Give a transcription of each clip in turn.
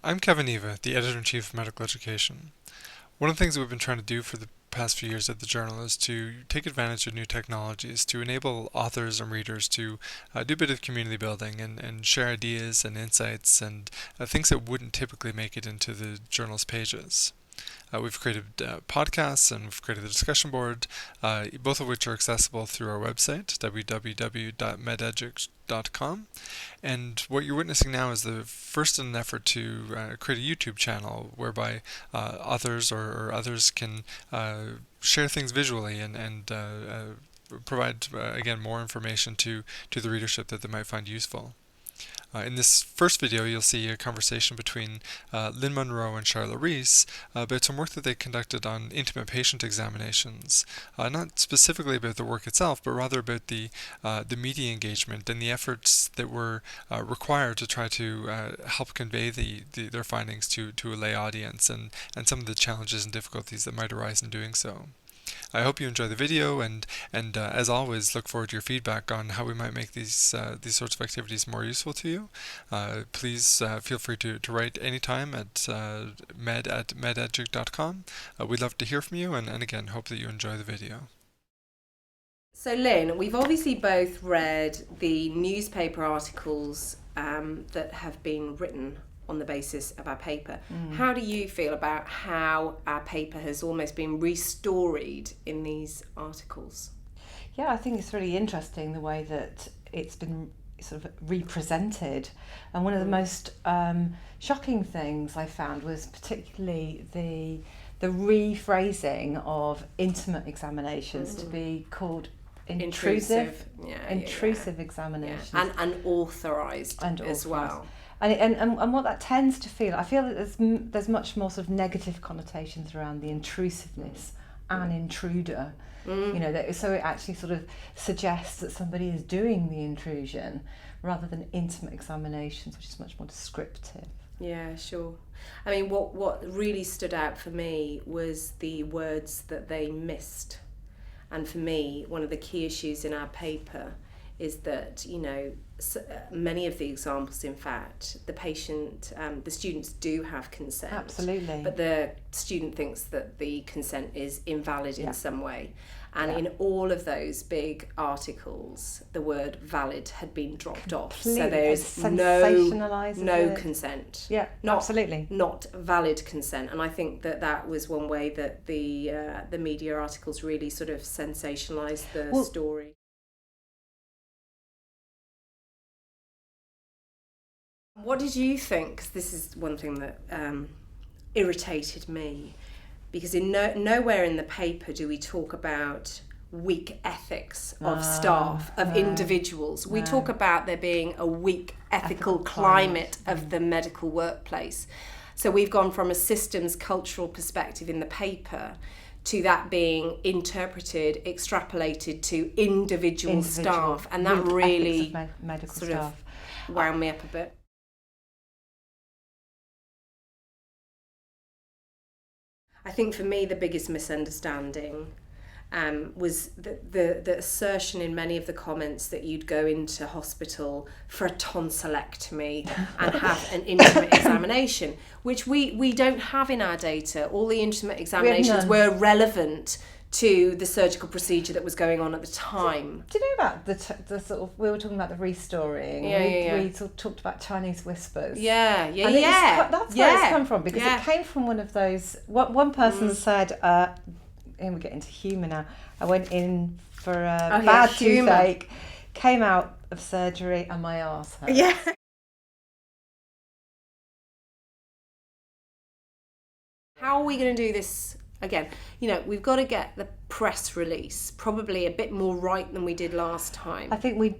I'm Kevin Eva, the Editor-in-Chief of Medical Education. One of the things that we've been trying to do for the past few years at the journal is to take advantage of new technologies to enable authors and readers to do a bit of community building and share ideas and insights and things that wouldn't typically make it into the journal's pages. We've created podcasts and we've created a discussion board, both of which are accessible through our website, www.mededuc.com. And what you're witnessing now is the first in an effort to create a YouTube channel whereby authors or others can share things visually and provide, again, more information to the readership that they might find useful. In this first video, you'll see a conversation between Lynn Monroe and Charlotte Rees about some work that they conducted on intimate patient examinations. Not specifically about the work itself, but rather about the media engagement and the efforts that were required to try to help convey their findings to a lay audience and some of the challenges and difficulties that might arise in doing so. I hope you enjoy the video and as always look forward to your feedback on how we might make these sorts of activities more useful to you. Please feel free to write anytime at med@mededuc.com. We'd love to hear from you and again hope that you enjoy the video. So Lynn, we've obviously both read the newspaper articles that have been written on the basis of our paper. How do you feel about how our paper has almost been restoried in these articles? Yeah, I think it's really interesting the way that it's been sort of represented. And one of the most shocking things I found was particularly the rephrasing of intimate examinations to be called intrusive examinations. And unauthorised as well. And what that tends to feel, I feel that there's much more sort of negative connotations around the intrusiveness and intruder. You know, so it actually sort of suggests that somebody is doing the intrusion rather than intimate examinations, which is much more descriptive. Yeah, sure. I mean, what really stood out for me was the words that they missed. And for me, one of the key issues in our paper is that, you know, many of the examples, in fact, the students do have consent. Absolutely. But the student thinks that the consent is invalid in some way. And in all of those big articles, the word valid had been dropped off. So there's no consent. Yeah, absolutely. Not valid consent. And I think that was one way that the media articles really sort of sensationalised the story. What did you think? 'Cause this is one thing that irritated me, because nowhere in the paper do we talk about weak ethics of staff, of individuals. We talk about there being a weak ethical climate of the medical workplace. So we've gone from a systems cultural perspective in the paper to that being interpreted, extrapolated to individual staff, and that really medical sort of wound me up a bit. I think for me the biggest misunderstanding was the assertion in many of the comments that you'd go into hospital for a tonsillectomy and have an intimate examination, which we don't have in our data. All the intimate examinations were relevant to the surgical procedure that was going on at the time. Do you know about the sort of, we were talking about the restoring, we sort of talked about Chinese whispers. That's where it's come from, because it came from one of those, one person said, and we get into humour now, I went in for a bad toothache, came out of surgery and my arse hurt. Yeah. How are we going to do this? Again, you know, we've got to get the press release probably a bit more right than we did last time. I think we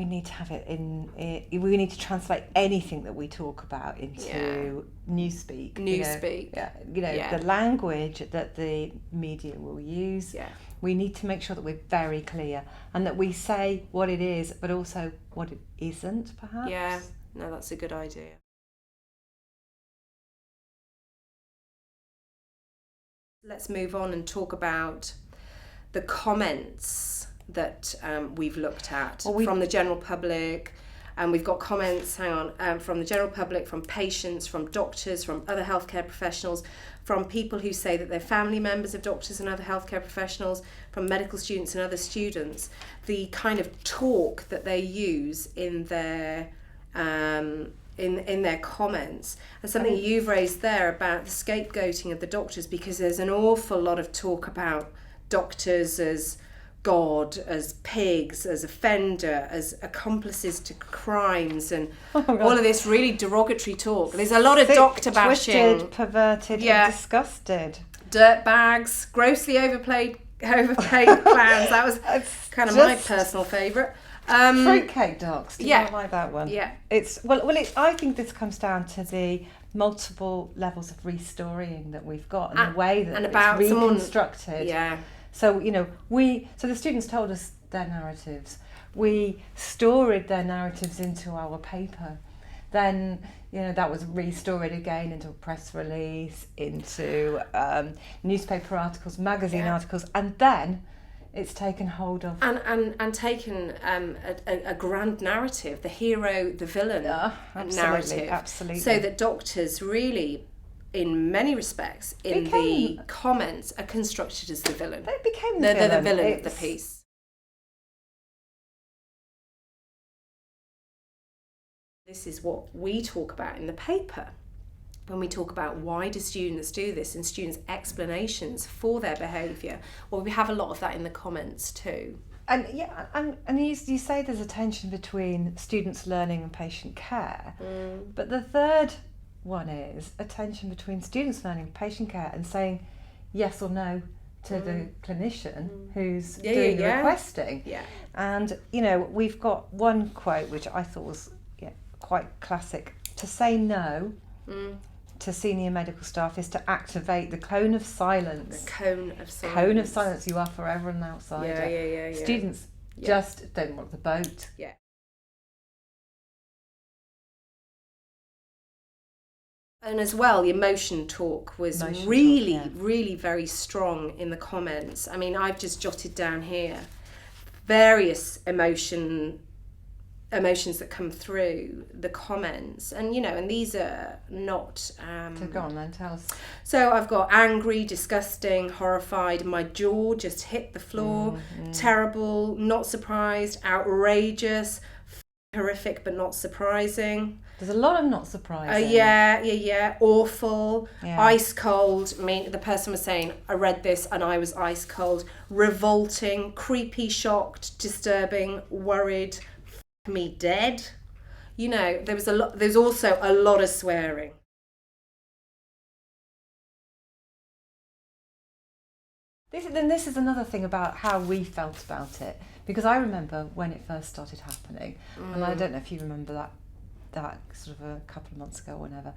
need to have it we need to translate anything that we talk about into newspeak. The language that the media will use. Yeah. We need to make sure that we're very clear and that we say what it is, but also what it isn't, perhaps. Yeah, no, that's a good idea. Let's move on and talk about the comments that we've looked at from the general public, And we've got comments, from the general public, from patients, from doctors, from other healthcare professionals, from people who say that they're family members of doctors and other healthcare professionals, from medical students and other students. The kind of talk that they use in their in their comments, and something you've raised there about the scapegoating of the doctors, because there's an awful lot of talk about doctors as God, as pigs, as offender, as accomplices to crimes, and all of this really derogatory talk. There's a lot of doctor bashing. Twisted, perverted, and disgusted. Dirtbags, grossly overpaid clowns. That was kind of my personal favourite. Fruitcake docs. Do you not like that one? Yeah. I think this comes down to the multiple levels of restorying that we've got, and the way that it's reconstructed. Yeah. So, so the students told us their narratives. We storied their narratives into our paper. Then, that was restoried again into a press release, into newspaper articles, magazine articles, and then it's taken hold of. And taken a grand narrative, the hero, the villain narrative. Absolutely. So that doctors really, in many respects, the comments, are constructed as the villain. They became the villain. They're the villain of the piece. This is what we talk about in the paper when we talk about why do students do this and students' explanations for their behaviour. Well, we have a lot of that in the comments too. And you say there's a tension between students' learning and patient care, but the third one is a tension between students' learning and patient care and saying yes or no to the clinician who's doing the requesting. Yeah. And, we've got one quote which I thought was quite classic. To say no to senior medical staff is to activate the cone of silence. The cone of silence. Cone of silence. You are forever an outsider. Yeah. Students just don't rock the boat. Yeah. And as well, the emotion talk was really very strong in the comments. I mean, I've just jotted down here various emotions that come through the comments, and and these are not So go on then, tell us. So I've got angry, disgusting, horrified, my jaw just hit the floor, terrible, not surprised, outrageous, horrific but not surprising. There's a lot of not surprising. Awful, ice cold. I mean, the person was saying, I read this and I was ice cold. Revolting, creepy, shocked, disturbing, worried, me dead. There's also a lot of swearing. This is another thing about how we felt about it, because I remember when it first started happening, and I don't know if you remember that sort of a couple of months ago or whenever,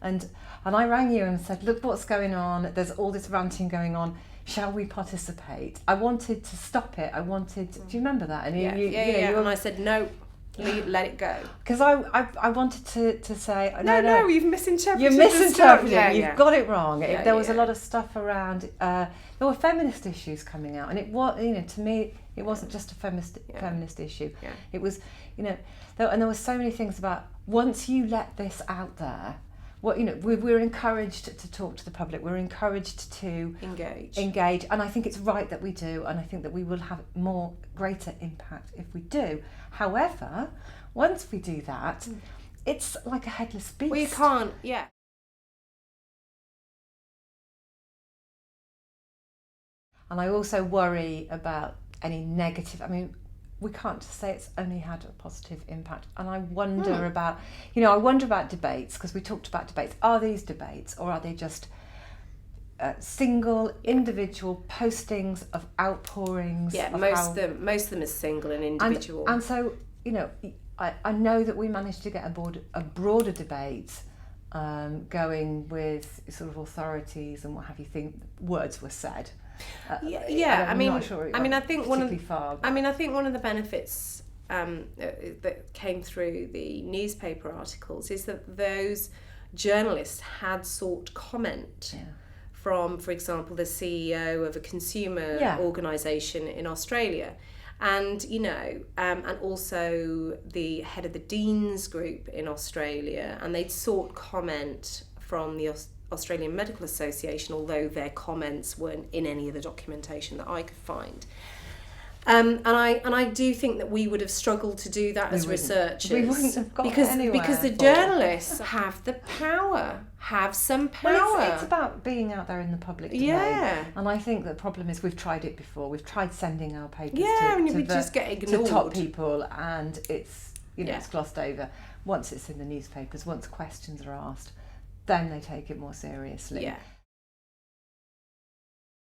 and I rang you and said, look what's going on, there's all this ranting going on, shall we participate? I wanted to stop it. Do you remember that? And and I said no. Let it go. Because I wanted to say no, you've misinterpreted. You're misinterpreting. You've got it wrong. Yeah, there was a lot of stuff around. There were feminist issues coming out, and it was, to me, it wasn't just a feminist issue. Yeah. It was, and there were so many things about once you let this out there. We're encouraged to talk to the public. We're encouraged to engage, and I think it's right that we do, and I think that we will have greater impact if we do. However, once we do that, it's like a headless beast. Well, you can't, yeah. And I also worry about any negative. I mean, we can't just say it's only had a positive impact. And I wonder about debates, because we talked about debates. Are these debates, or are they just single individual postings of outpourings? Yeah, most of them is single and individual. And so, I know that we managed to get a broader debate going with sort of authorities and what have you. Think words were said. I think I think one of the benefits that came through the newspaper articles is that those journalists had sought comment from, for example, the CEO of a consumer organisation in Australia, And, and also the head of the Dean's Group in Australia, and they'd sought comment from the Australian Medical Association, although their comments weren't in any of the documentation that I could find. And I do think that we would have struggled to do that as researchers. We wouldn't have got because anywhere. Because the journalists have the power, have some power. Well, it's about being out there in the public domain. Yeah. And I think the problem is we've tried it before. We've tried sending our papers we just get ignored. to top people, and it's it's glossed over. Once it's in the newspapers, once questions are asked, then they take it more seriously. Yeah.